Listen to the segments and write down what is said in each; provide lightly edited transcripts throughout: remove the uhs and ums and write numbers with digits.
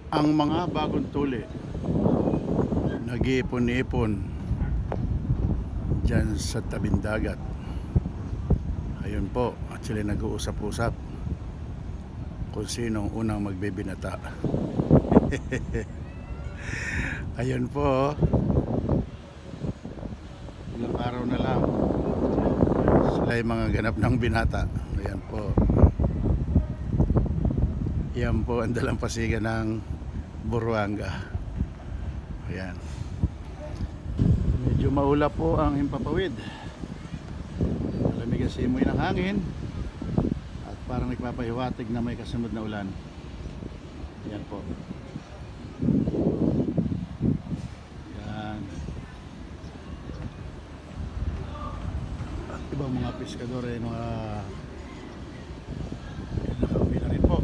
Ang mga bagong tuli nag-iipon-ipon dyan sa tabing dagat. Ayun po, at sila nag-uusap-usap kung sinong unang magbibinata. Ayun po, ilang araw na lang sila yung mga ganap ng binata. Ayan po, yan po ang dalampasigan ng Buruanga. Ayan, medyo maulap po ang himpapawid, malamig ang simoy ng hangin at parang nagpapahiwatig na may kasunod na ulan. Ayan po, yan, at ibang mga piskador ay mga nakauwi na rin po.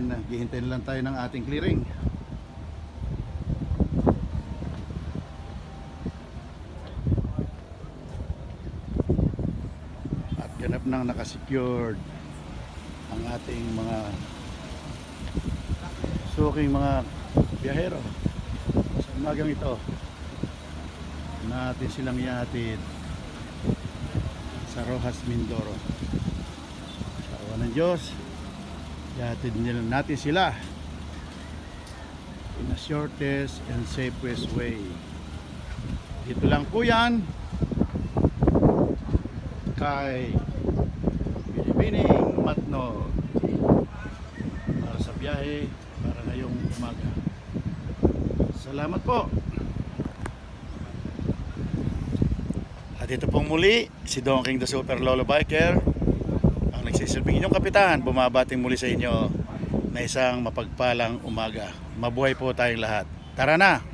Naghihintay na lang tayo ng ating clearing. At ganap nang nakasecured ang ating mga suking mga biyahero. Sa umagang ito, natin silang ihatid sa Roxas, Mindoro. Sa awa ng Diyos, ihatid natin sila in the shortest and safest way. Dito lang po yan kay Binibining Matnog para sa biyahe para ngayong umaga. Salamat po. At ito pong muli si Don King the Super Lolo Biker, ang nagsisilbing inyong kapitan, bumabating muli sa inyo na isang mapagpalang umaga. Mabuhay po tayong lahat. Tara na!